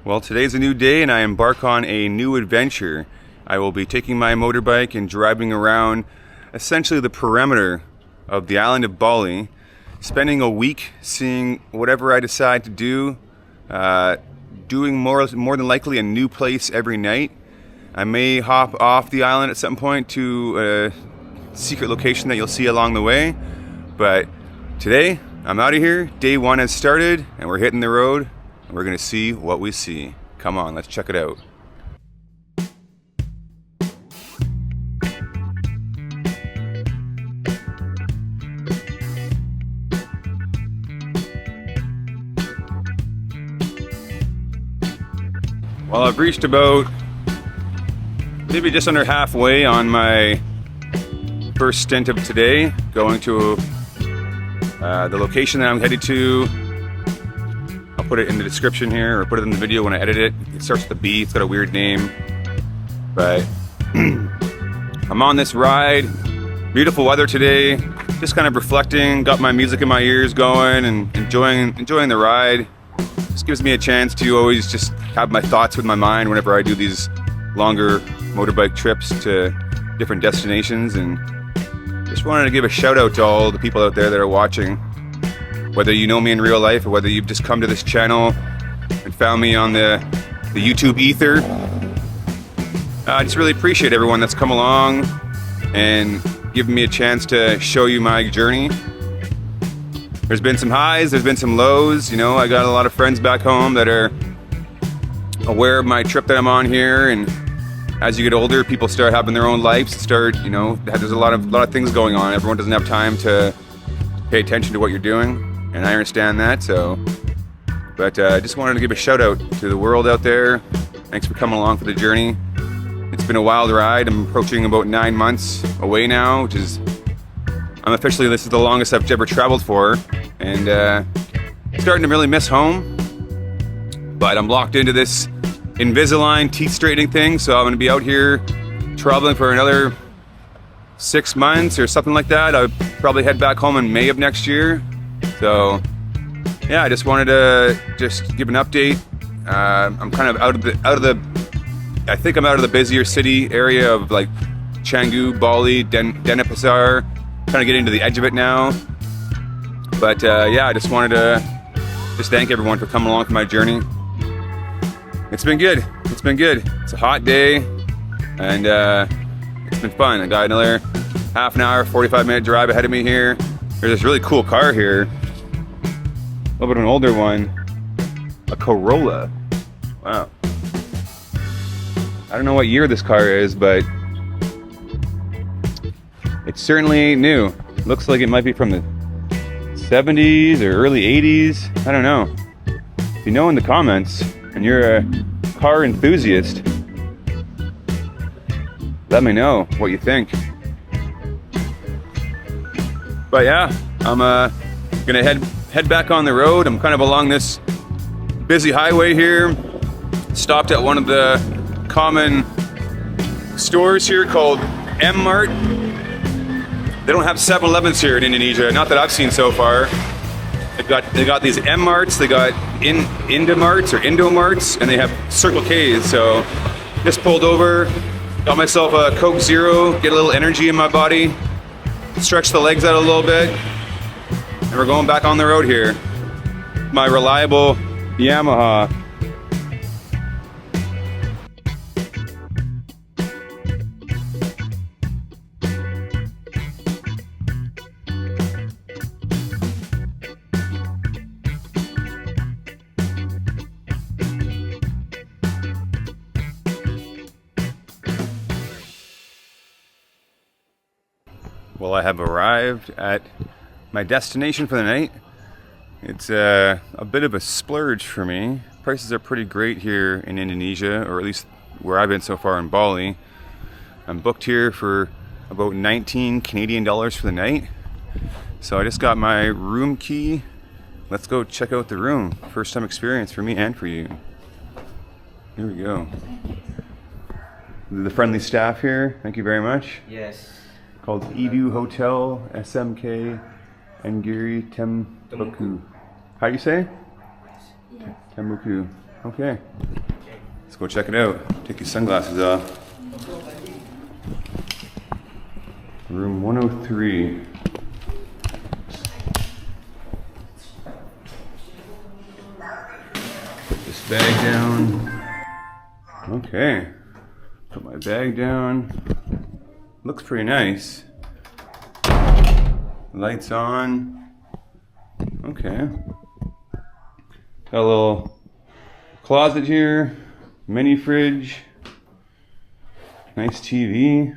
Well, today's a new day and I embark on a new adventure. I will be taking my motorbike and driving around essentially the perimeter of the island of Bali, spending a week seeing whatever I decide to do, doing more than likely a new place every night. I may hop off the island at some point to a secret location that you'll see along the way, but today I'm out of here. Day one has started and we're hitting the road. We're gonna see what we see. Come on, let's check it out. Well, I've reached about maybe just under halfway on my first stint of today, going to the location that I'm headed to. I'll put it in the description here, or put it in the video when I edit it. It starts with a B, it's got a weird name. But I'm on this ride, beautiful weather today, just kind of reflecting, got my music in my ears going and enjoying the ride. Just gives me a chance to always just have my thoughts with my mind whenever I do these longer motorbike trips to different destinations. And just wanted to give a shout out to all the people out there that are watching. Whether you know me in real life or whether you've just come to this channel and found me on the YouTube ether. I just really appreciate everyone that's come along and given me a chance to show you my journey. There's been some highs, there's been some lows. You know, I got a lot of friends back home that are aware of my trip that I'm on here, and as you get older, people start having their own lives, you know, there's a lot of things going on. Everyone doesn't have time to pay attention to what you're doing. And I understand that, but I just wanted to give a shout out to the world out there. Thanks for coming along for the journey. It's been a wild ride. I'm approaching about 9 months away now, which is, this is the longest I've ever traveled for, and starting to really miss home. But I'm locked into this Invisalign teeth straightening thing, so I'm gonna be out here traveling for another 6 months or something like that. I'll probably head back home in May of next year. So, yeah, I just wanted to just give an update. I'm kind of I think I'm out of the busier city area of like Canggu, Bali, Denpasar. Trying to get into the edge of it now. But yeah, I just wanted to just thank everyone for coming along for my journey. It's been good. It's been good. It's a hot day, and it's been fun. I got another half an hour, 45-minute drive ahead of me here. There's this really cool car here. A little bit of an older one. A Corolla. Wow. I don't know what year this car is, but it's certainly new. Looks like it might be from the 70s or early 80s. I don't know. If you know in the comments, and you're a car enthusiast, let me know what you think. But yeah, I'm gonna head back on the road. I'm kind of along this busy highway here. Stopped at one of the common stores here called M-Mart. They don't have 7-Elevens here in Indonesia, not that I've seen so far. They got these M-Marts, they got Indomarts or Indomarts, and they have Circle K's. So just pulled over, got myself a Coke Zero, get a little energy in my body, stretch the legs out a little bit, and we're going back on the road here. My reliable Yamaha. Well, I have arrived at my destination for the night. It's a bit of a splurge for me. Prices are pretty great here in Indonesia, or at least where I've been so far in Bali. I'm booked here for about 19 Canadian dollars for the night. So I just got my room key. Let's go check out the room. First time experience for me and for you. Here we go. The friendly staff here, thank you very much. Yes. Called Edu Hotel SMK Angiri Tembuku. How do you say? Yeah. Tembuku. Okay, let's go check it out. Take these sunglasses off. Room 103. Put this bag down. Okay, put my bag down. Looks pretty nice. Lights on. Okay. Got a little closet here, mini fridge, nice TV,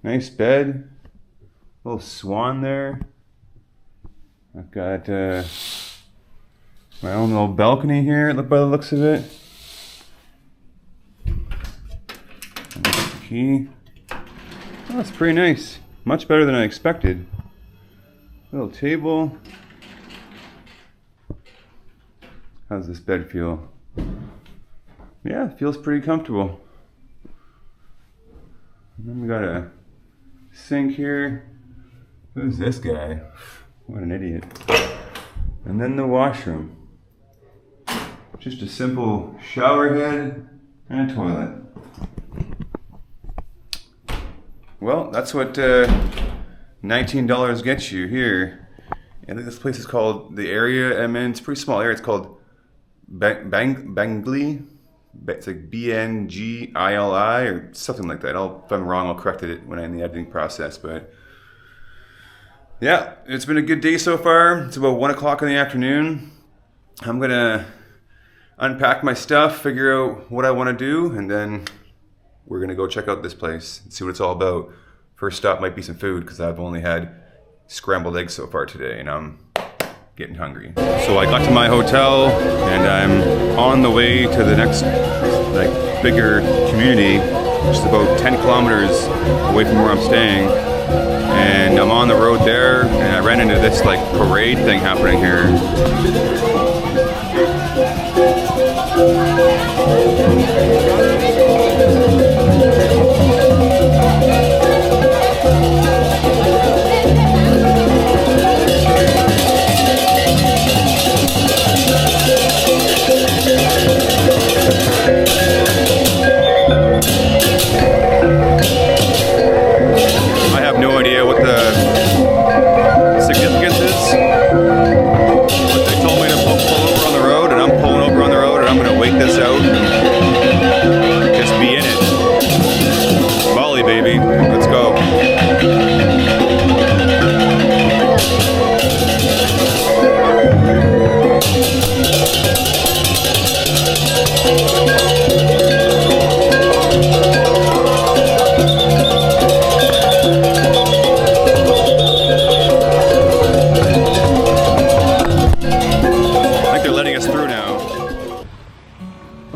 nice bed, little swan there. I've got my own little balcony here, look by the looks of it. There's the key. Oh, that's pretty nice. Much better than I expected. Little table. How's this bed feel? Yeah, it feels pretty comfortable. And then we got a sink here. Who's this guy? What an idiot. And then the washroom. Just a simple shower head and a toilet. Well, that's what $19 gets you here. I think this place is called the area I'm in. It's a pretty small area. It's called Bengli. It's like Bngili or something like that. If I'm wrong, I'll correct it when I'm in the editing process. But yeah, it's been a good day so far. It's about 1 o'clock in the afternoon. I'm gonna unpack my stuff, figure out what I want to do, and then we're gonna go check out this place and see what it's all about. First stop might be some food because I've only had scrambled eggs so far today, and I'm getting hungry. So I got to my hotel, and I'm on the way to the next bigger community, which is about 10 kilometers away from where I'm staying. And I'm on the road there, and I ran into this parade thing happening here. I have no idea what the significance is, but they told me to pull over on the road, and I'm pulling over on the road, and I'm going to wait this out and just be in it. Bali, baby, let's go.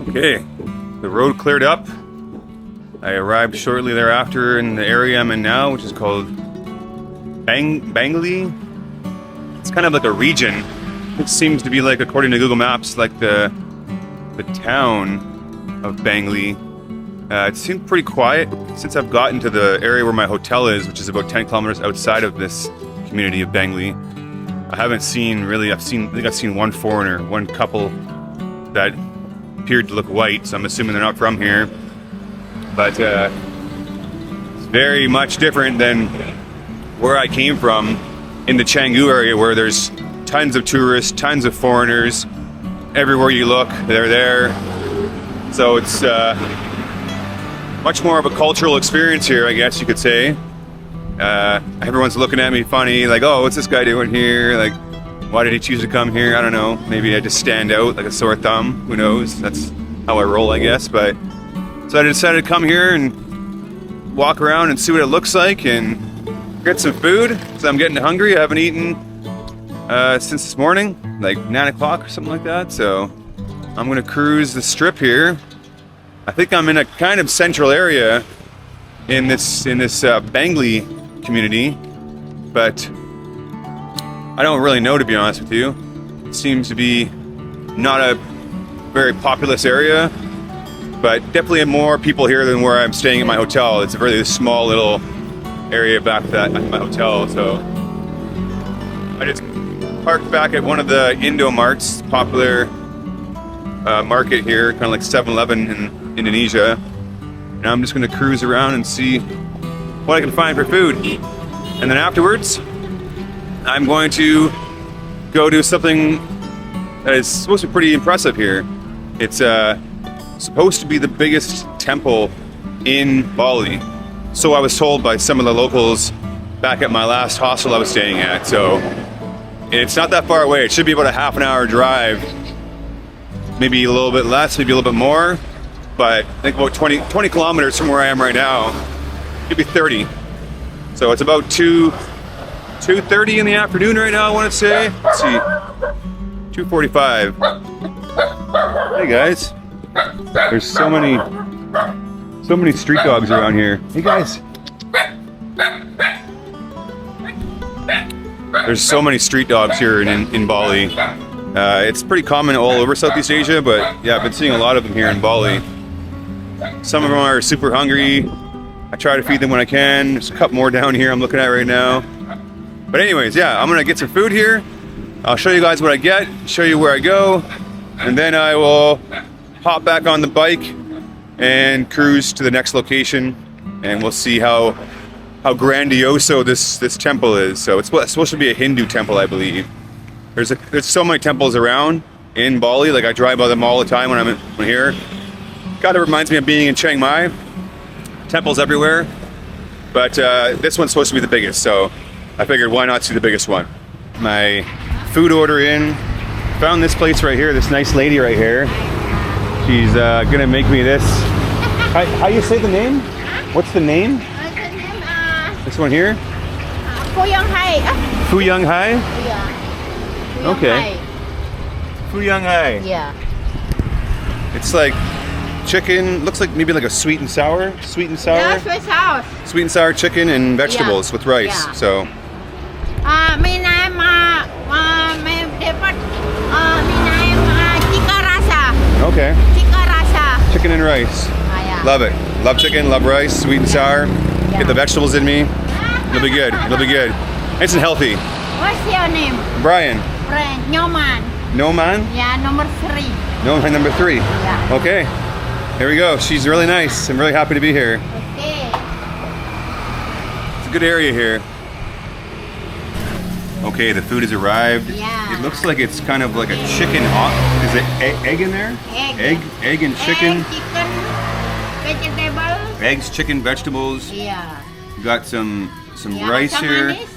Okay, the road cleared up. I arrived shortly thereafter in the area I'm in now, which is called Bengli. It's kind of like a region. It seems to be according to Google Maps, the town of Bengli. It seemed pretty quiet since I've gotten to the area where my hotel is, which is about 10 kilometers outside of this community of Bengli. I haven't seen really, I think I've seen one foreigner, one couple that appeared to look white, so I'm assuming they're not from here. But it's very much different than where I came from in the Canggu area, where there's tons of tourists, tons of foreigners. Everywhere you look, they're there. So it's much more of a cultural experience here, I guess you could say. Everyone's looking at me funny, oh, what's this guy doing here? Why did he choose to come here? I don't know. Maybe I just stand out like a sore thumb. Who knows? That's how I roll, I guess. But so I decided to come here and walk around and see what it looks like and get some food. So I'm getting hungry. I haven't eaten since this morning, 9 o'clock or something like that. So I'm gonna cruise the strip here. I think I'm in a kind of central area in this Bengli community, but I don't really know, to be honest with you. It seems to be not a very populous area, but definitely more people here than where I'm staying in my hotel. It's a really small little area back at my hotel, so I just parked back at one of the Indo marts, popular market here, kind of like 7-Eleven in Indonesia. And I'm just going to cruise around and see what I can find for food. And then afterwards, I'm going to go do something that is supposed to be pretty impressive here. It's supposed to be the biggest temple in Bali. So I was told by some of the locals back at my last hostel I was staying at. So it's not that far away. It should be about a half an hour drive. Maybe a little bit less, maybe a little bit more. But I think about 20 kilometers from where I am right now. Maybe 30. So it's about 2:30 in the afternoon right now, I want to say. Let's see. 2:45. Hey guys. There's so many street dogs around here. Hey guys. There's so many street dogs here in Bali. It's pretty common all over Southeast Asia, but yeah, I've been seeing a lot of them here in Bali. Some of them are super hungry. I try to feed them when I can. There's a couple more down here I'm looking at right now. But anyways, yeah, I'm gonna get some food here. I'll show you guys what I get, show you where I go, and then I will hop back on the bike and cruise to the next location, and we'll see how grandioso this temple is. So it's supposed to be a Hindu temple, I believe. There's so many temples around in Bali. Like I drive by them all the time when I'm here. Kind of reminds me of being in Chiang Mai. Temples everywhere, but this one's supposed to be the biggest. So I figured, why not see the biggest one? My food order in. Found this place right here. This nice lady right here. She's gonna make me this. How you say the name? What's the name? This one here? Phu Yang Hai. Phu Yang Hai? Yeah. Okay. Phu Yang Hai. Yeah. It's like chicken, looks like maybe like a sweet and sour. Yeah, sweet and sour. Sweet and sour chicken and vegetables with rice. Yeah. So. My name Tikka Rasa. Okay. Tikka Rasa. Chicken and rice. Yeah. Love it. Love chicken, love rice, sweet and sour. Yeah. Get the vegetables in me. It'll be good. It'll be good. Nice and healthy. What's your name? Brian. Brian. Nyoman. Noman? Yeah, number 3. Noman number 3. Yeah. Okay. Here we go. She's really nice. I'm really happy to be here. Okay. It's a good area here. Okay, the food has arrived. Yeah. It looks like it's kind of like a chicken. Is it egg in there? Egg and chicken. Egg, chicken, vegetables. Eggs, chicken, vegetables. Yeah. We got some Yeah, rice some here. manis.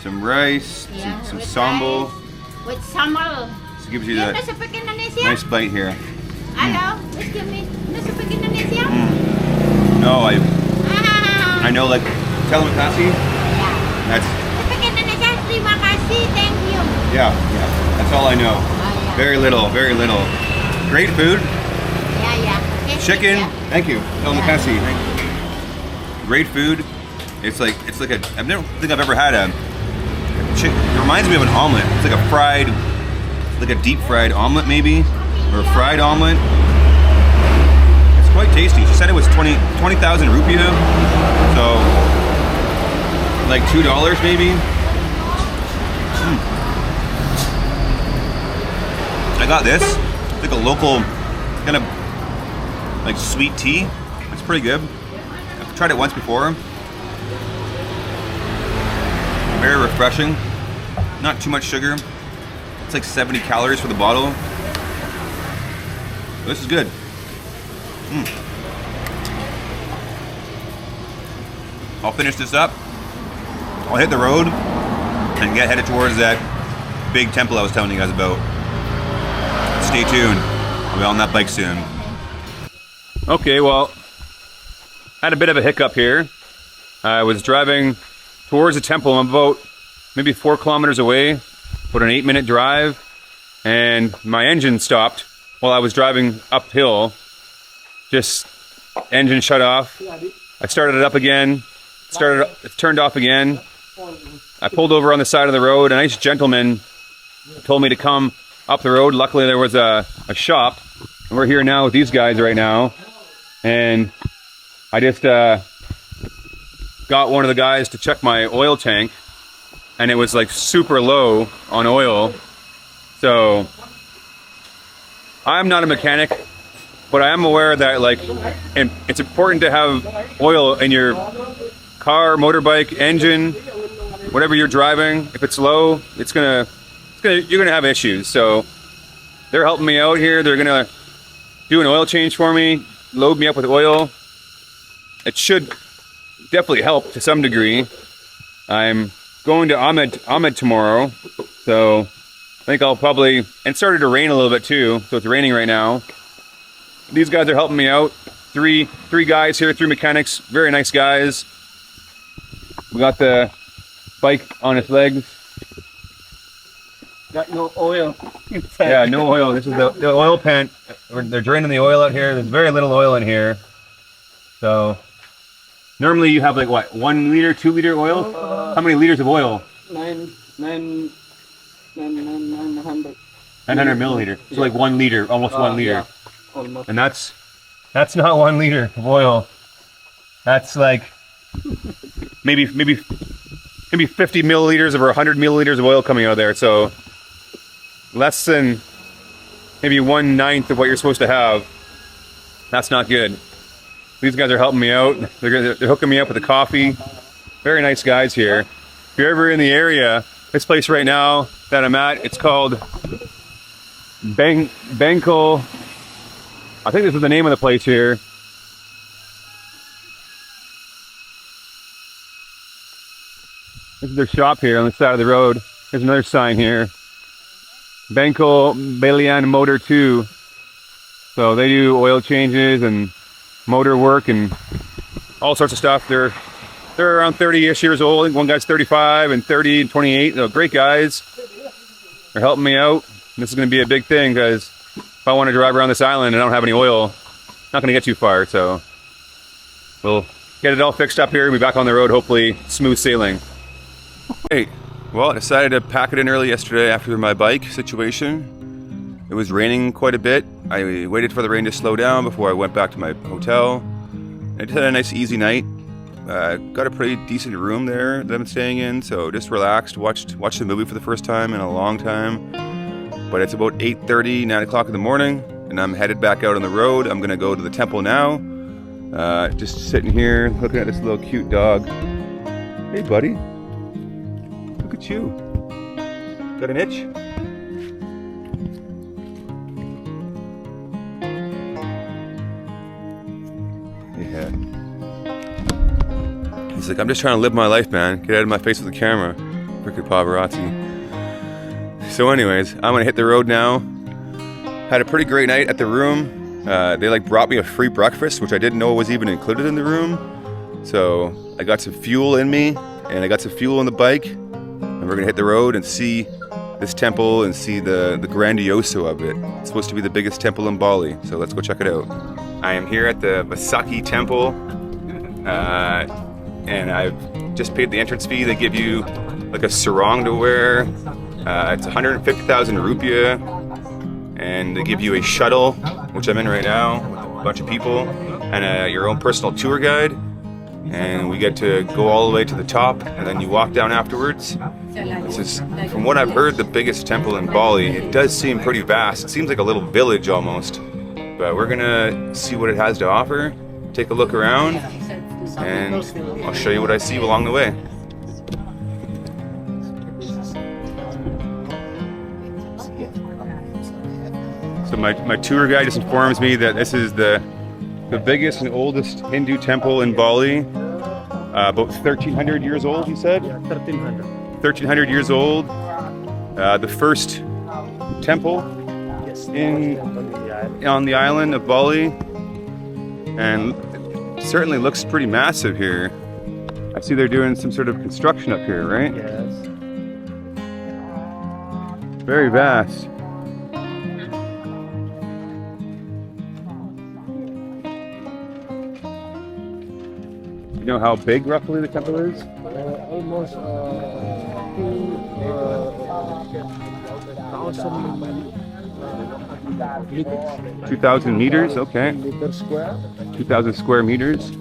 Some rice. Yeah, Some with sambal. rice, with sambal. This gives you Yeah, that nasi speak Indonesia? nice bite here. Hello, excuse me. Nasi speak Indonesia? No, I Ah. know like telemasi. Yeah. That's Speak Indonesia. Terima kasih. Thank you. yeah. That's all I know. Yeah. Very little. Great food. Yeah. Okay, Chicken. yeah. Thank you. Telemasi. Great food. It's like a. I never think I've ever had a. It reminds me of an omelet. It's like a fried, like a deep fried omelet maybe, or a fried omelet. It's quite tasty. She said it was 20,000 rupiah, so like $2 maybe. I got this. It's like a local kind of like sweet tea. It's pretty good. I've tried it once before. Very refreshing. Not too much sugar. It's like 70 calories for the bottle. This is good. I'll finish this up. I'll hit the road and get headed towards that big temple I was telling you guys about. Stay tuned. I'll be on that bike soon. Okay, well, had a bit of a hiccup here. I was driving towards the temple. I'm about maybe 4 kilometers away, about an 8-minute drive, and my engine stopped while I was driving uphill. Just engine shut off. I started it up again. It turned off again. I pulled over on the side of the road. A nice gentleman told me to come up the road. Luckily there was a shop. And we're here now with these guys right now. And I just got one of the guys to check my oil tank, and it was like super low on oil. So I'm not a mechanic, but I am aware that like, and it's important to have oil in your car, motorbike, engine, whatever you're driving. If it's low, you're gonna have issues. So they're helping me out here. They're gonna do an oil change for me, load me up with oil. It should definitely help to some degree. I'm going to Amed tomorrow, so I think I'll probably, and it started to rain a little bit too, so it's raining right now. These guys are helping me out. Three guys here, 3 mechanics, very nice guys. We got the bike on its legs. Got no oil. Yeah, no oil. This is the oil pan. They're draining the oil out here. There's very little oil in here. So normally you have like what, 1 liter, 2 liter oil? How many liters of oil? 900. 900 milliliter. So like 1 liter, almost 1 liter. Yeah, almost. And that's not 1 liter of oil. That's like maybe 50 milliliters or 100 milliliters of oil coming out of there. So less than maybe 1/9 of what you're supposed to have. That's not good. These guys are helping me out. They're hooking me up with a coffee. Very nice guys here. If you're ever in the area, this place right now that I'm at, it's called Bengli. I think this is the name of the place here. This is their shop here on the side of the road. There's another sign here. Bengli Balian Motor 2. So they do oil changes and motor work and all sorts of stuff. They're around 30-ish years old. I think one guy's 35 and 30 and 28. They're great guys. They're helping me out. This is going to be a big thing because if I want to drive around this island and I don't have any oil, not going to get too far. So we'll get it all fixed up here and be back on the road, hopefully smooth sailing. Hey, well, I decided to pack it in early yesterday after my bike situation. It was raining quite a bit. I waited for the rain to slow down before I went back to my hotel. I just had a nice easy night. Got a pretty decent room there that I'm staying in, so just relaxed, watched the movie for the first time in a long time. But it's about 8:30, 9 o'clock in the morning, and I'm headed back out on the road. I'm gonna go to the temple now. Just sitting here looking at this little cute dog. Hey buddy, look at you. Got an itch? Yeah. He's like, I'm just trying to live my life, man. Get out of my face with the camera. Freaking paparazzi. So anyways, I'm gonna hit the road now. Had a pretty great night at the room. They like brought me a free breakfast, which I didn't know was even included in the room. So I got some fuel in me, and I got some fuel on the bike, and we're gonna hit the road and see this temple and see the grandioso of it. It's supposed to be the biggest temple in Bali, so let's go check it out. I am here at the Besakih temple, and I've just paid the entrance fee. They give you like a sarong to wear. It's 150,000 rupiah, and they give you a shuttle, which I'm in right now, with a bunch of people, and your own personal tour guide. And we get to go all the way to the top, and then you walk down afterwards. This is, from what I've heard, the biggest temple in Bali. It does seem pretty vast. It seems like a little village almost. But we're gonna see what it has to offer, take a look around, and I'll show you what I see along the way. So my tour guide just informs me that this is the biggest and oldest Hindu temple in Bali. About 1,300 years old, he said? Yeah, 1,300. 1,300 years old. The first temple on the island of Bali. And it certainly looks pretty massive here. I see they're doing some sort of construction up here, right? Yes. Very vast. You know how big roughly the temple is? Almost 2,000 meters, okay. meter square. 2,000 square meters.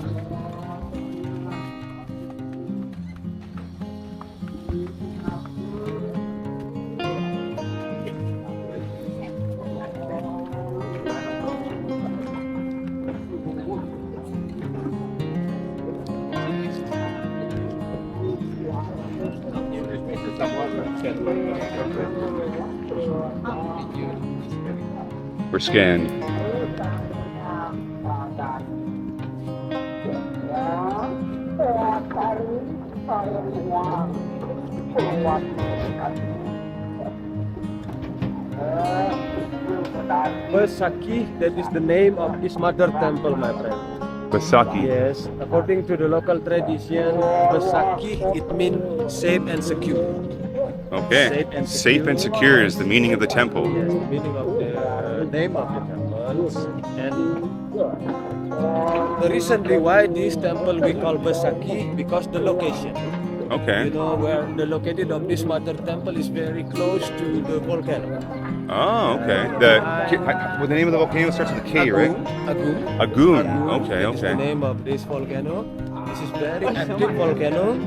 were scanned. Besakih, that is the name of this mother temple, my friend. Besakih. Yes, according to the local tradition, Besakih, it means safe and secure. Okay. Safe and secure is the meaning of the temple. Yes, the meaning of the name of the temple. And the recently why this temple we call Besakih, because the location. Okay. You know where the located of this mother temple is very close to the volcano. Oh, okay. Well, the name of the volcano starts with a K, right? Agung. Agun. Okay, That is the okay. name of this volcano. This is very active volcano.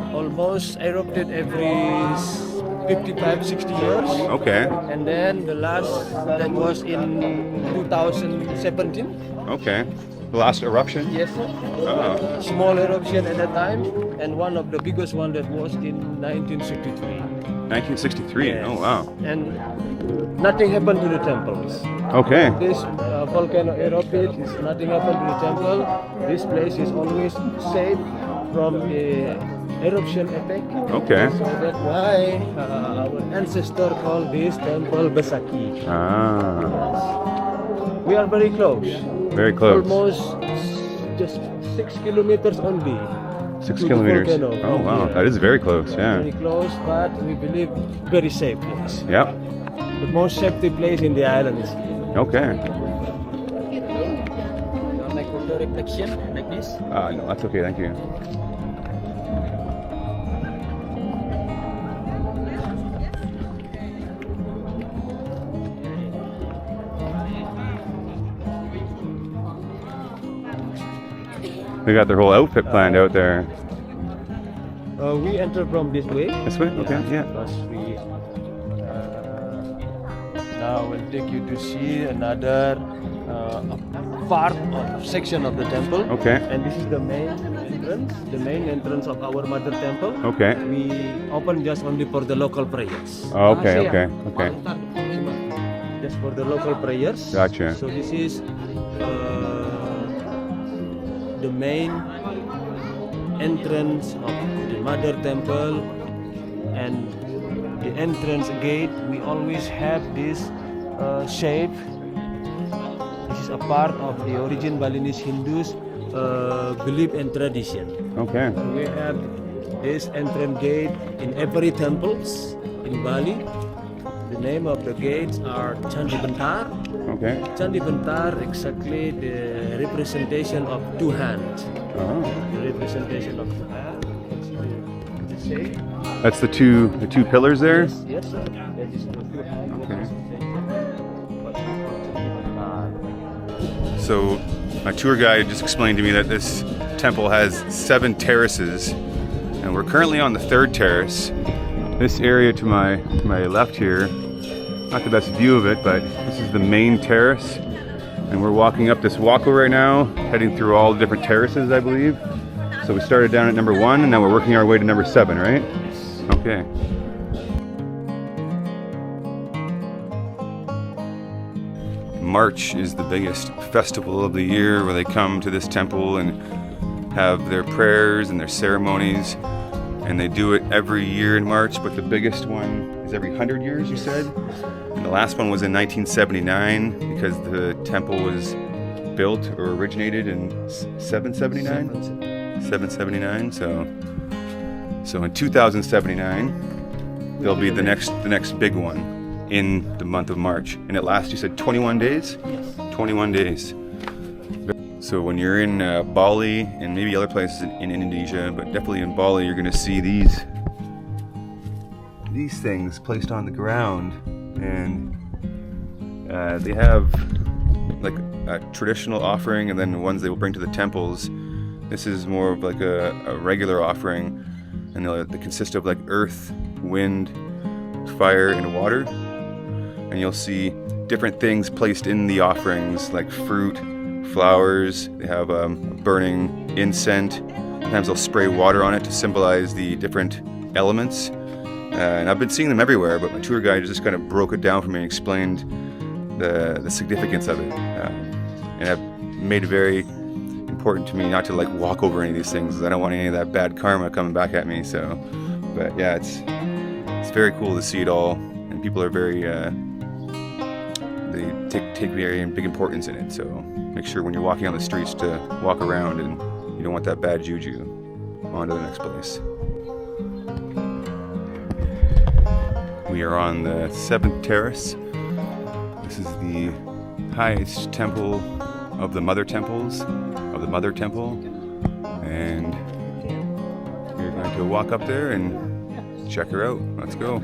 Almost erupted every 55, 60 years. Okay. And then the last that was in 2017. Okay. The last eruption? Yes. Oh. Small eruption at that time, and one of the biggest one that was in 1963. 1963. Yes. Oh, wow. And nothing happened to the temples. Okay. This volcano erupted, nothing happened to the temple. This place is always safe from the eruption attack. Okay. So that's why our ancestor called this temple Besakih. Ah. We are very close. Very close. Almost just 6 kilometers only. 6 to the kilometers. volcano. Oh, wow. Yeah. That is very close, yeah. Very close, but we believe very safe place. Yep. The most safety place in the island is here. Okay. Like photo reflection like this. No, that's okay. Thank you. They got their whole outfit planned out there. We enter from this way. This way? Okay, yeah. Because we now we'll take you to see another part of section of the temple. Okay. And this is the main entrance of our mother temple. Okay. We open just only for the local prayers. Oh, okay, okay, okay. Just for the local prayers. Gotcha. So this is the main entrance of the mother temple, and the entrance gate we always have this shape. This is a part of the origin Balinese Hindus belief and tradition. Okay. We have this entrance gate in every temples in Bali. The name of the gates are Candi Bentar. Okay. Candi Bentar, exactly the representation of two hands. Oh. The representation of two hands. The shape. That's the two pillars there? Yes, sir. That is the two hands. Okay. So my tour guide just explained to me that this temple has 7 terraces, and we're currently on the 3rd terrace. This area to my left here, not the best view of it, but this is the main terrace, and we're walking up this walkway right now, heading through all the different terraces, I believe. So we started down at number 1, and now we're working our way to number 7, right? Okay. March is the biggest festival of the year, where they come to this temple and have their prayers and their ceremonies. And they do it every year in March, but the biggest one is every 100 years, you said? And the last one was in 1979, because the temple was built or originated in 779? 779, so in 2079, there'll be the next big one in the month of March. And it lasts, you said, 21 days? Yes. 21 days. So when you're in Bali and maybe other places in Indonesia, but definitely in Bali, you're going to see these things placed on the ground, and they have like a traditional offering, and then ones they will bring to the temples. This is more of like a regular offering, and they consist of like earth, wind, fire, and water. And you'll see different things placed in the offerings, like fruit, flowers. They have burning incense. Sometimes they'll spray water on it to symbolize the different elements. And I've been seeing them everywhere, but my tour guide just kind of broke it down for me and explained the significance of it, and I've made it very important to me not to like walk over any of these things, because I don't want any of that bad karma coming back at me. So, but yeah, it's very cool to see it all, and people are very they take very big importance in it. So make sure when you're walking on the streets to walk around, and you don't want that bad juju. On to the next place. We are on the 7th terrace. This is the highest temple of the Mother Temples, of the Mother Temple. And we're going to walk up there and check her out. Let's go.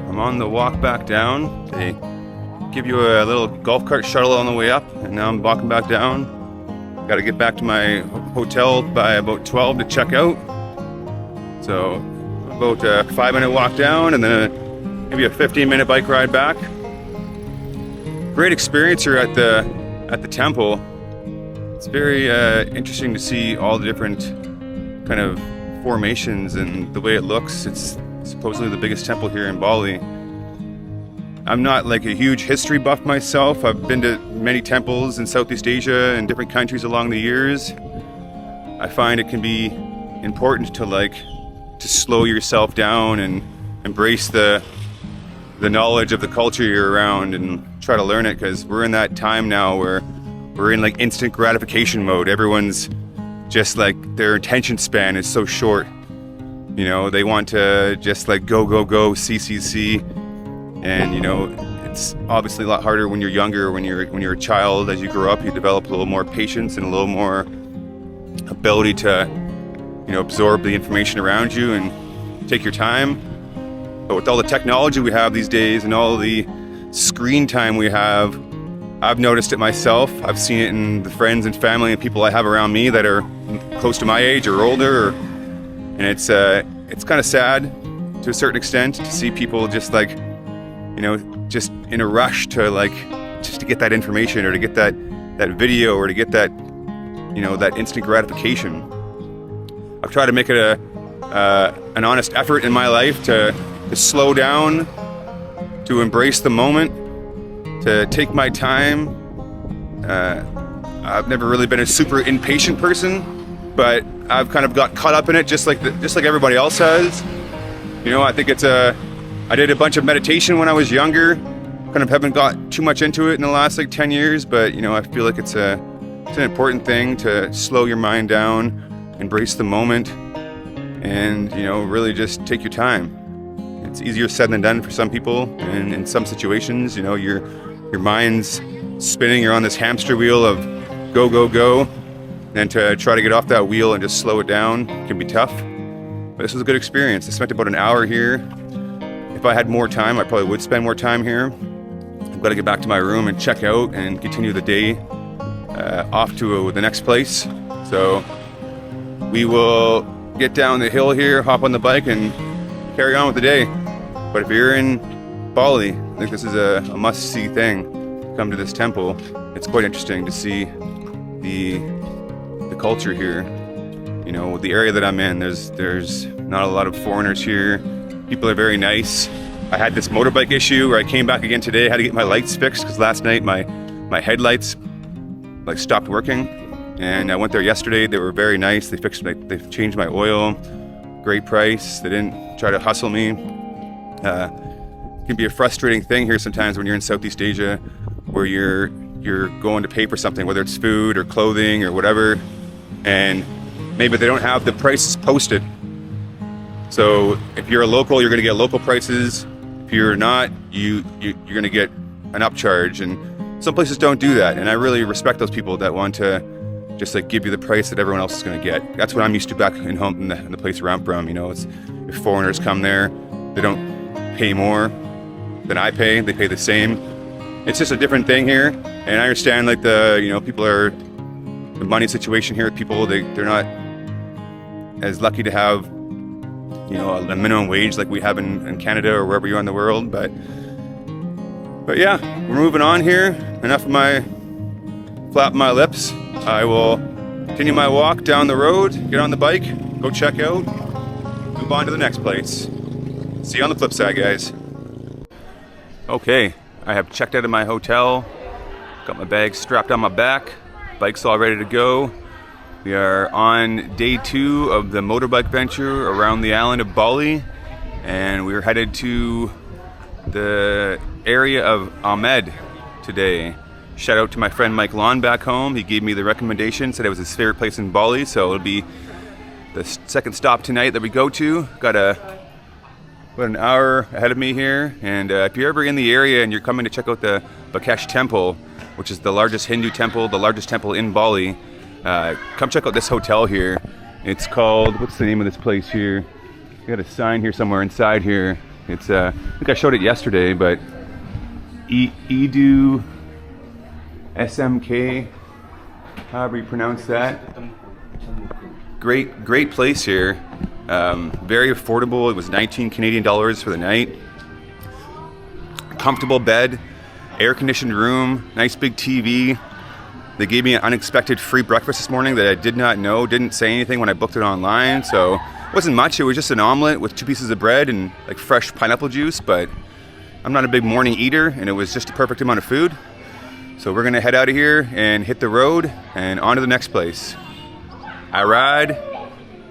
I'm on the walk back down. They give you a little golf cart shuttle on the way up, and now I'm walking back down. Got to get back to my hotel by about 12 to check out. So about a 5-minute walk down, and then maybe a 15-minute bike ride back. Great experience here at the temple. It's very interesting to see all the different kind of formations and the way it looks. It's supposedly the biggest temple here in Bali. I'm not like a huge history buff myself. I've been to many temples in Southeast Asia and different countries along the years. I find it can be important to slow yourself down and embrace the knowledge of the culture you're around and try to learn it, because we're in that time now where we're in like instant gratification mode. Everyone's just like, their attention span is so short. You know, they want to just like go, see. And you know, it's obviously a lot harder when you're younger. When you're a child, as you grow up, you develop a little more patience and a little more ability to, you know, absorb the information around you and take your time. But with all the technology we have these days and all the screen time we have, I've noticed it myself. I've seen it in the friends and family and people I have around me that are close to my age or older, and it's kind of sad to a certain extent to see people just like, you know, just in a rush to like, just to get that information or to get that video or to get that, you know, that instant gratification. I've tried to make it an honest effort in my life to slow down, to embrace the moment, to take my time. I've never really been a super impatient person, but I've kind of got caught up in it just like everybody else has. You know, I think I did a bunch of meditation when I was younger. Kind of haven't got too much into it in the last like 10 years, but you know, I feel like it's an important thing to slow your mind down, embrace the moment, and you know, really just take your time. It's easier said than done for some people, and in some situations, you know, your mind's spinning, you're on this hamster wheel of go, and to try to get off that wheel and just slow it down can be tough. But this was a good experience. I spent about an hour here. If I had more time, I probably would spend more time here. I've got to get back to my room and check out and continue the day off to the next place. So we will get down the hill here, hop on the bike, and carry on with the day. But if you're in Bali, I think this is a must-see thing. Come to this temple. It's quite interesting to see the culture here. You know, the area that I'm in, there's not a lot of foreigners here. People are very nice. I had this motorbike issue where I came back again today. I had to get my lights fixed because last night my headlights like stopped working. And I went there yesterday. They were very nice. They they've changed my oil. Great price. They didn't try to hustle me. It can be a frustrating thing here sometimes when you're in Southeast Asia, where you're going to pay for something, whether it's food or clothing or whatever, and maybe they don't have the prices posted. So if you're a local, you're going to get local prices. If you're not, you're going to get an upcharge. And some places don't do that. And I really respect those people that want to just like give you the price that everyone else is going to get. That's what I'm used to back in home in the place where I'm from. You know, it's, if foreigners come there, they don't pay more. than I pay. They pay the same. It's just a different thing here, and I understand like people are the money situation here. People they're not as lucky to have a minimum wage like we have in Canada or wherever you are in the world. But yeah, we're moving on here. Enough of my flapping my lips. I will continue my walk down the road, get on the bike, go check out, move on to the next place. See you on the flip side, guys. Okay, I have checked out of my hotel, got my bag strapped on my back, bike's all ready to go. We are on day 2 of the motorbike venture around the island of Bali, and we're headed to the area of Amed today. Shout out to my friend Mike Lawn back home. He gave me the recommendation, said it was his favorite place in Bali, so it'll be the second stop tonight that we go to. Got about an hour ahead of me here, and if you're ever in the area and you're coming to check out the Besakih Temple, which is the largest Hindu temple, the largest temple in Bali, come check out this hotel here. It's called, what's the name of this place here? I got a sign here somewhere inside here. It's I think I showed it yesterday, but Edu SMK, however you pronounce that. Great place here. Very affordable. It was 19 Canadian dollars for the night. Comfortable bed, air conditioned room, nice big TV. They gave me an unexpected free breakfast this morning that I did not know, didn't say anything when I booked it online, so it wasn't much. It was just an omelet with 2 pieces of bread and like fresh pineapple juice, but I'm not a big morning eater, and it was just the perfect amount of food. So we're gonna head out of here and hit the road and on to the next place. I ride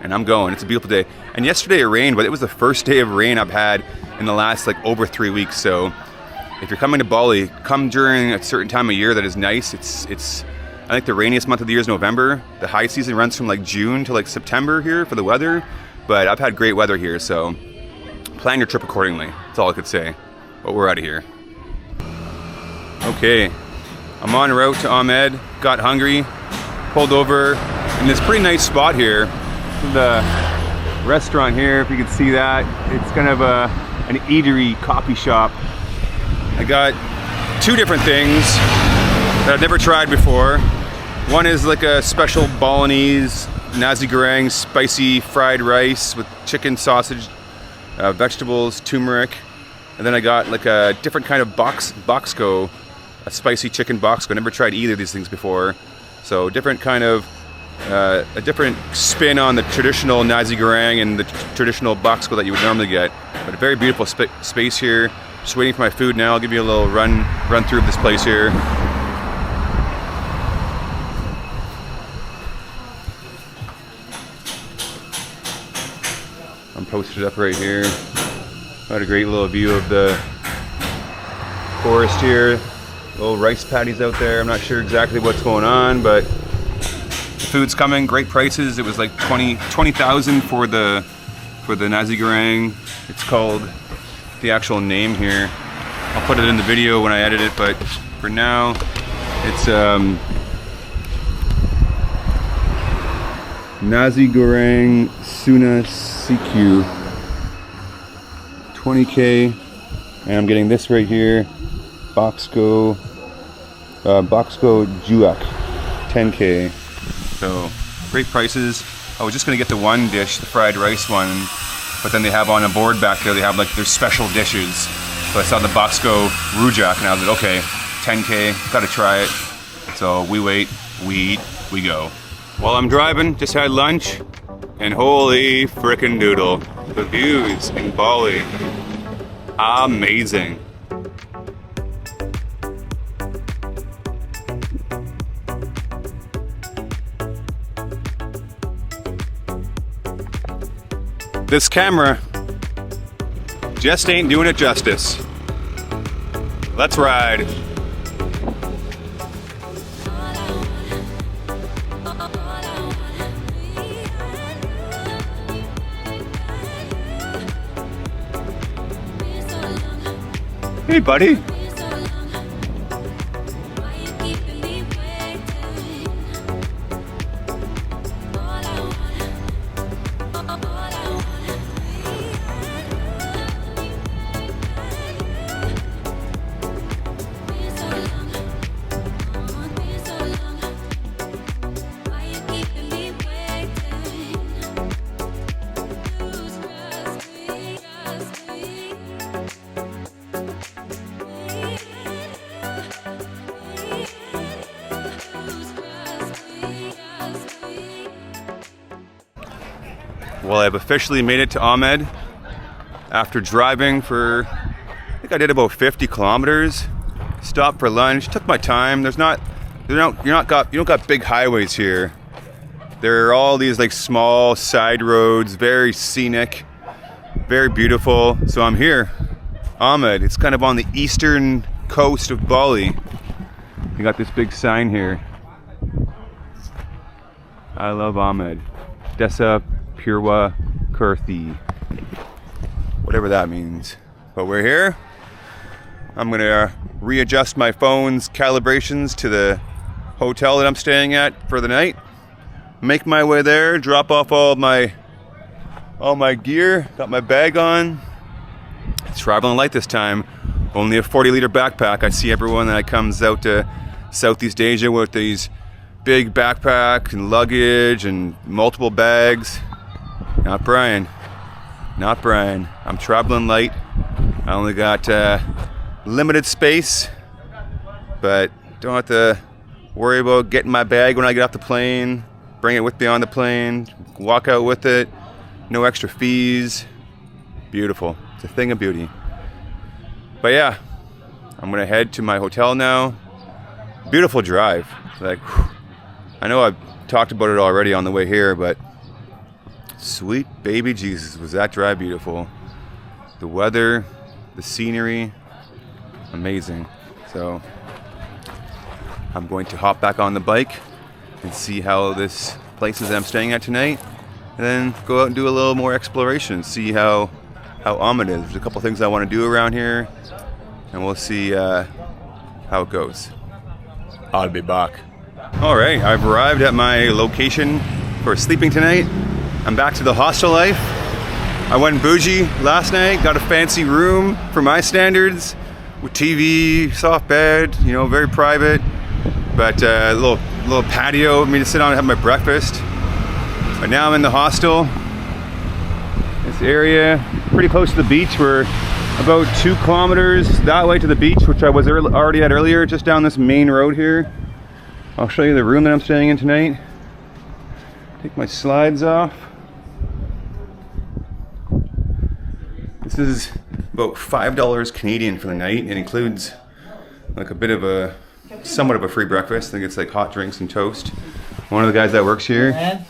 and I'm going. It's a beautiful day. And yesterday it rained, but it was the first day of rain I've had in the last like over 3 weeks. So if you're coming to Bali, come during a certain time of year that is nice. It's I think the rainiest month of the year is November. The high season runs from like June to like September here for the weather. But I've had great weather here, so plan your trip accordingly. That's all I could say. But we're out of here. Okay, I'm en route to Amed. Got hungry, pulled over in this pretty nice spot here. The restaurant here, if you can see that, it's kind of an eatery coffee shop. I got 2 different things that I've never tried before. One is like a special Balinese nasi goreng spicy fried rice with chicken, sausage, vegetables, turmeric. And then I got like a different kind of boxco, a spicy chicken boxco. Never tried either of these things before. So different kind of, a different spin on the traditional nasi goreng and the traditional boxco that you would normally get. But a very beautiful space here. Just waiting for my food now. I'll give you a little run through of this place here. I'm posted up right here. Got a great little view of the forest here. Little rice paddies out there. I'm not sure exactly what's going on, but the food's coming. Great prices. It was like 20,000 for the nasi goreng. It's called, the actual name here, I'll put it in the video when I edit it, but for now it's nasi goreng Suna CQ, 20K, and I'm getting this right here, boxco Juak, 10K. So great prices. I was just gonna get the one dish, the fried rice one, but then they have on a board back there, they have like their special dishes. So I saw the boxco rujak and I was like, okay, 10K, gotta try it. So we wait, we eat, we go. While I'm driving, just had lunch, and holy frickin' doodle, the views in Bali, amazing. This camera just ain't doing it justice. Let's ride. Hey, buddy. Well, I've officially made it to Amed after driving for, I think I did about 50 kilometers. Stopped for lunch, took my time. You don't got big highways here. There are all these like small side roads, very scenic, very beautiful. So I'm here, Amed. It's kind of on the eastern coast of Bali. You got this big sign here. I love Amed. Desa Purwa Kurthi. Whatever that means. But we're here. I'm gonna readjust my phone's calibrations to the hotel that I'm staying at for the night. Make my way there, drop off all my gear, got my bag on. It's traveling light this time. Only a 40-liter backpack. I see everyone that comes out to Southeast Asia with these big backpack and luggage and multiple bags. Not Brian. Not Brian. I'm traveling light. I only got limited space, but don't have to worry about getting my bag when I get off the plane. Bring it with me on the plane. Walk out with it. No extra fees. Beautiful. It's a thing of beauty. But yeah, I'm gonna head to my hotel now. Beautiful drive. Like, whew. I know I've talked about it already on the way here, but sweet baby Jesus, was that drive beautiful. The weather, the scenery, amazing. So I'm going to hop back on the bike and see how this place is that I'm staying at tonight, and then go out and do a little more exploration, see how Amed is. There's a couple things I want to do around here, and we'll see how it goes. I'll be back. All right, I've arrived at my location for sleeping tonight. I'm back to the hostel life. I went bougie last night, got a fancy room for my standards with TV, soft bed, you know, very private, but a little patio for me to sit on and have my breakfast. But now I'm in the hostel. This area, pretty close to the beach. We're about 2 kilometers that way to the beach, which I was already at earlier, just down this main road here. I'll show you the room that I'm staying in tonight. Take my slides off. This is about $5 Canadian for the night. It includes like a bit of a, somewhat of a free breakfast. I think it's like hot drinks and toast. One of the guys that works here,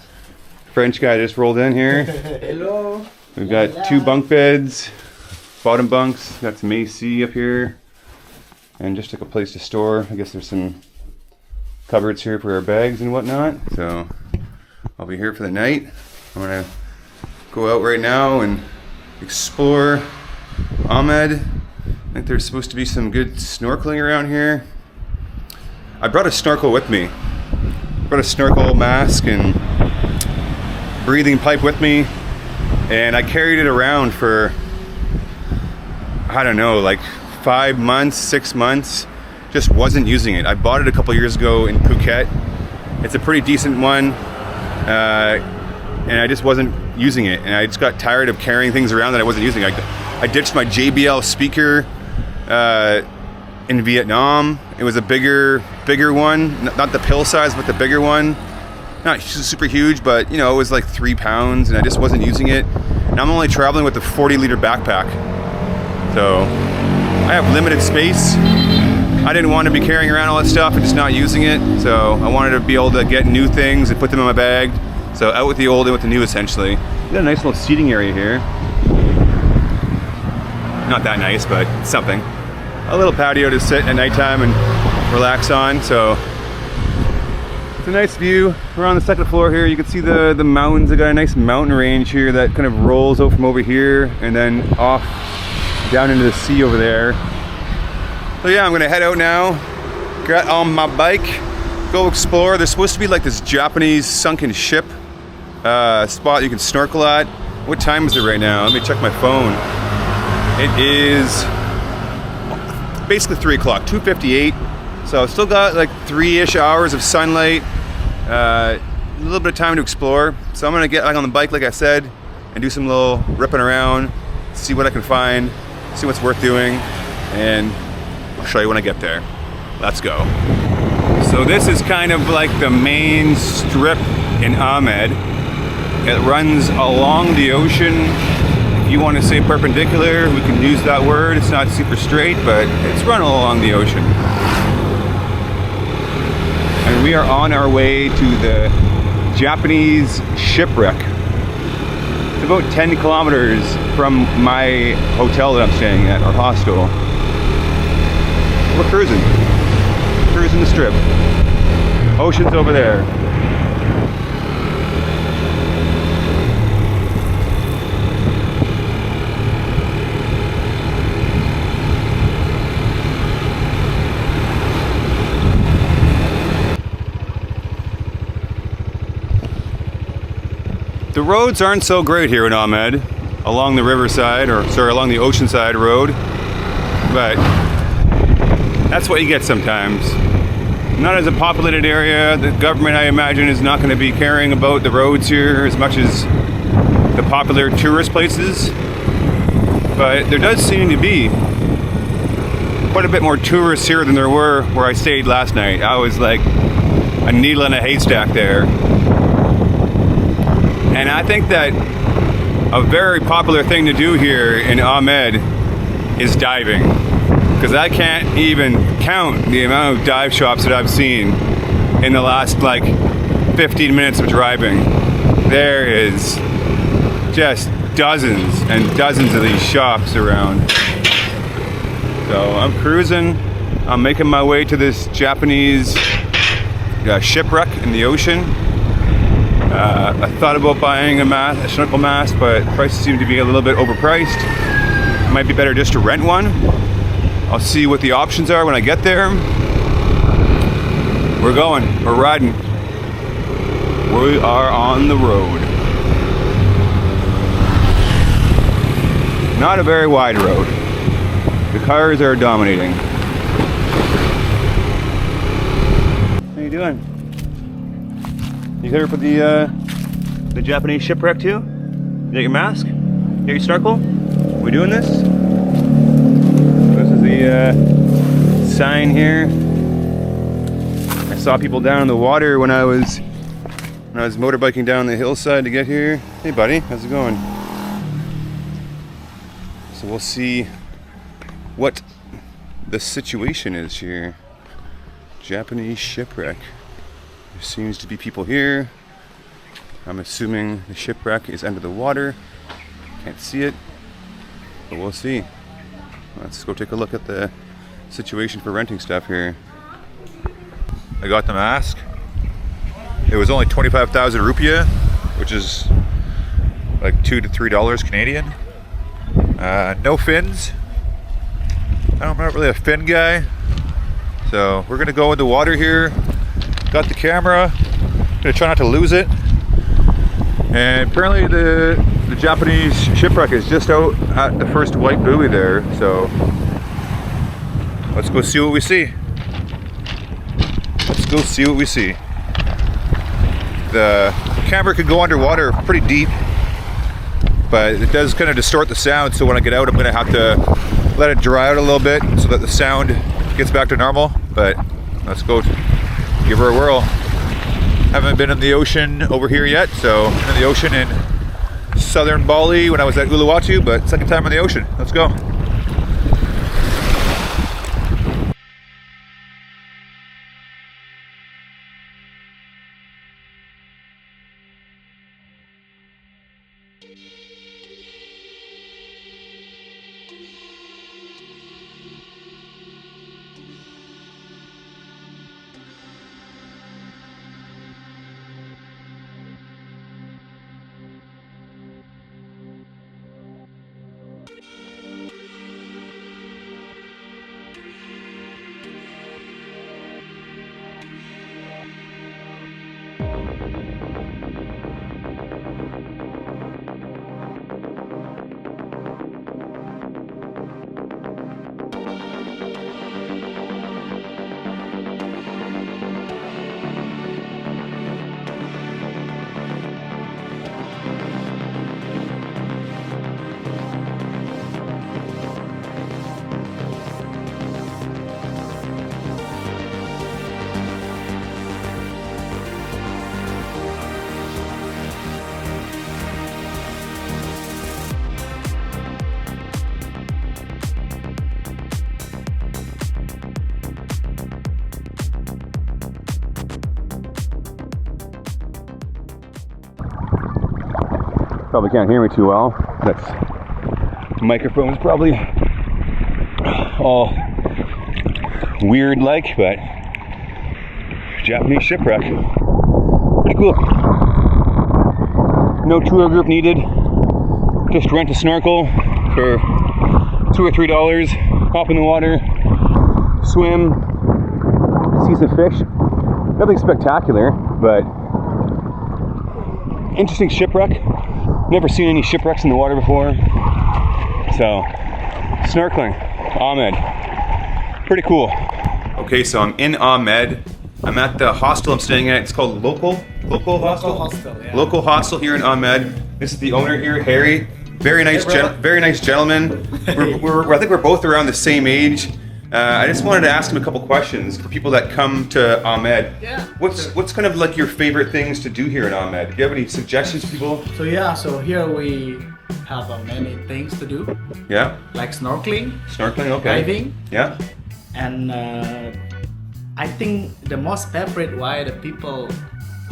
French guy, just rolled in here. Hello. We've got 2 bunk beds, bottom bunks, got some AC up here, and just like a place to store. I guess there's some cupboards here for our bags and whatnot. So I'll be here for the night. I'm gonna go out right now and explore Amed. I think there's supposed to be some good snorkeling around here. I brought a snorkel with me. Brought a snorkel mask and breathing pipe with me, and I carried it around for, I don't know, like 5 months, 6 months. Just wasn't using it. I bought it a couple years ago in Phuket. It's a pretty decent one, and I just wasn't using it, and I just got tired of carrying things around that I wasn't using. I ditched my JBL speaker in Vietnam. It was a bigger one, not the pill size, but the bigger one. Not super huge, but you know, it was like 3 pounds, and I just wasn't using it. And I'm only traveling with a 40-liter backpack, so I have limited space. I didn't want to be carrying around all that stuff and just not using it, so I wanted to be able to get new things and put them in my bag. So out with the old and with the new, essentially. We got a nice little seating area here. Not that nice, but something. A little patio to sit at nighttime and relax on, so it's a nice view. We're on the 2nd floor here. You can see the mountains. I got a nice mountain range here that kind of rolls out from over here and then off down into the sea over there. So yeah, I'm gonna head out now, get on my bike, go explore. There's supposed to be like this Japanese sunken ship spot you can snorkel at. What time is it right now? Let me check my phone. It is basically 3 o'clock, 2:58. So I've still got like 3-ish hours of sunlight, a little bit of time to explore. So I'm gonna get like on the bike, like I said, and do some little ripping around, see what I can find, see what's worth doing, and I'll show you when I get there. Let's go. So this is kind of like the main strip in Amed. It runs along the ocean. If you want to say perpendicular, we can use that word. It's not super straight, but it's run along the ocean. And we are on our way to the Japanese shipwreck. It's about 10 kilometers from my hotel that I'm staying at, or hostel. We're cruising the strip. Ocean's over there. The roads aren't so great here in Amed, along the riverside, along the oceanside road, but that's what you get sometimes. Not as a populated area. The government, I imagine, is not going to be caring about the roads here as much as the popular tourist places, but there does seem to be quite a bit more tourists here than there were where I stayed last night. I was like a needle in a haystack there. And I think that a very popular thing to do here in Amed is diving. Because I can't even count the amount of dive shops that I've seen in the last like 15 minutes of driving. There is just dozens and dozens of these shops around. So I'm cruising. I'm making my way to this Japanese shipwreck in the ocean. I thought about buying a snorkel mask, but prices seem to be a little bit overpriced. It might be better just to rent one. I'll see what the options are when I get there. We're going, we're riding. We are on the road. Not a very wide road. The cars are dominating. How you doing? You here for the Japanese shipwreck too? You got your mask? You got your snorkel? We doing this? This is the sign here. I saw people down in the water when I was motorbiking down the hillside to get here. Hey buddy, how's it going? So we'll see what the situation is here. Japanese shipwreck. There seems to be people here. I'm assuming the shipwreck is under the water. Can't see it, but we'll see. Let's go take a look at the situation for renting stuff here. I got the mask. It was only 25,000 rupiah, which is like $2 to $3 Canadian. No fins. I'm not really a fin guy, so we're gonna go in the water here. Got the camera. Gonna try not to lose it. And apparently the Japanese shipwreck is just out at the first white buoy there. So let's go see what we see. Let's go see what we see. The camera can go underwater pretty deep, but it does kind of distort the sound. So when I get out, I'm gonna have to let it dry out a little bit so that the sound gets back to normal. But let's go give her a whirl. Haven't been in the ocean over here yet, so in the ocean in southern Bali when I was at Uluwatu, but second time in the ocean. Let's go. Probably can't hear me too well. That's microphone's probably all weird like, but Japanese shipwreck. Pretty cool. No tour group needed. Just rent a snorkel for $2 or $3. Hop in the water, swim, see some fish. Nothing spectacular, but interesting shipwreck. Never seen any shipwrecks in the water before. So, snorkeling, Amed. Pretty cool. Okay, so I'm in Amed. I'm at the hostel I'm staying at. It's called Local Hostel. Yeah. Local hostel here in Amed. This is the owner here, Harry. Very nice, very nice gentleman. I think we're both around the same age. I just wanted to ask him a couple questions for people that come to Amed. Yeah. What's kind of like your favorite things to do here in Amed? Do you have any suggestions, people? So yeah, so here we have many things to do, Yeah. like snorkeling, Snorkeling. Okay. diving, Yeah. and I think the most favorite why the people,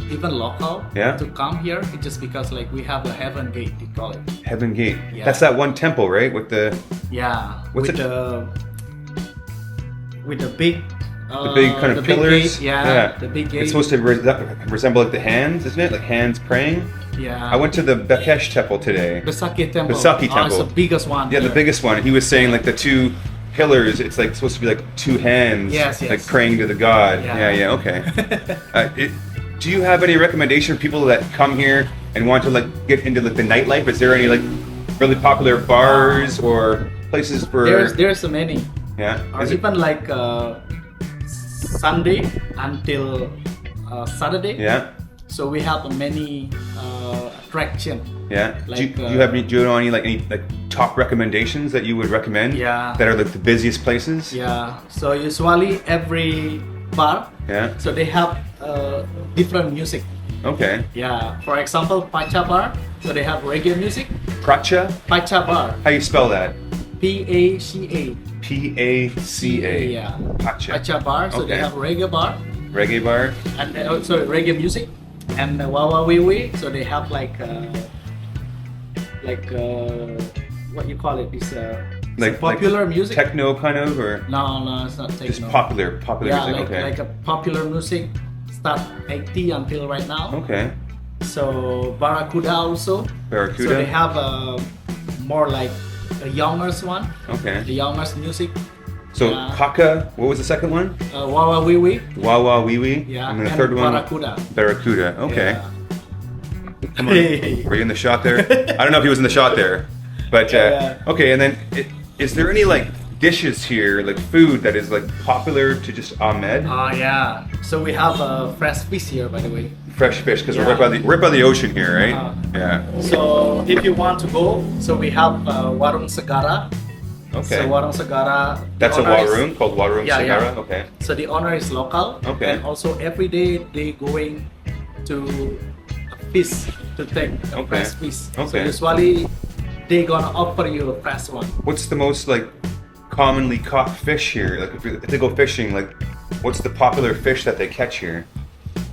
even local, Yeah. to come here is just because like we have the Heaven Gate, they call it. Heaven Gate. Yeah. That's that one temple, right? With the Yeah. What's with it- the big. the big kind of the big pillars. gate, yeah, the big gate. It's supposed to resemble like the hands, isn't it? Like hands praying. Yeah. I went to the Besakih temple today. Besakih temple. Besakih Oh, it's temple. the biggest one. Yeah, the here. biggest one. He was saying like the two pillars. It's like supposed to be like two hands. Yes, yes. Like praying to the god. Yeah. Yeah. Okay. Do you have any recommendation for people that come here and want to like get into like the nightlife? Is there any like really popular bars or places for? There's so many. Yeah. Or Is it- even like Sunday until Saturday. Yeah. So we have many attraction. Yeah. Like, do you have any like top recommendations that you would recommend? Yeah. That are like the busiest places? Yeah. So usually every bar, Yeah. so they have different music. Okay. Yeah. For example, Pacha bar, so they have reggae music. Pracha? Pacha bar, How you spell that? Pacha. P-A-C-A. Yeah. Pacha. Pacha bar, so they Okay. have reggae bar. Reggae bar? And reggae music, and Wawa Wee Wee, so they have like what you call it? This popular music. Techno kind of, or No, it's not techno. just popular Yeah, music. like Okay. like a popular music start 80 until right now. Okay. So Barracuda also. Barracuda. So they have more like the youngest one, Okay. the youngest music. So Yeah. Paka, what was the second one? Wawa Wee Wee. Wawa Wee Wee. Yeah. And then the third one? Barracuda. Barracuda. Okay. Yeah. Come on. Were you in the shot there? I don't know if he was in the shot there. But Yeah. okay, and then is there any like dishes here, like food that is like popular to just Amed? Yeah. So we have fresh fish here, by the way. Fresh fish, because Yeah. we're right by the ocean here, right? Yeah. So if you want to go, so we have Warung Segara. Okay. So Warung Segara. the That's a owner is- warung called Warung Yeah, Segara. yeah. Okay. So the owner is local. Okay. And also every day they going to fish to take a Okay. fresh fish. So Okay. usually they gonna offer you a fresh one. What's the most like commonly caught fish here? Like if they go fishing, like what's the popular fish that they catch here?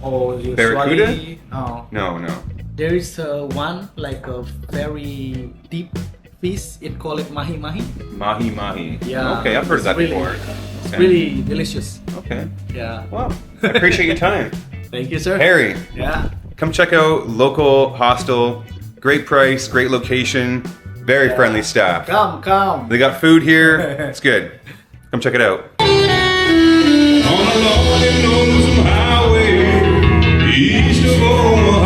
Or usually, Barracuda? No. No. There is one like a very deep fish. It call it mahi mahi. Mahi mahi. Yeah. Okay, I've heard of that it's really, before. It's Okay. really delicious. Okay. Yeah. Well, I appreciate your time. Thank you, sir. Harry, Yeah. come check out local hostel. Great price, great location, very friendly staff. Come. They got food here. It's good. Come check it out. On a long and lonesome highway east of Omaha.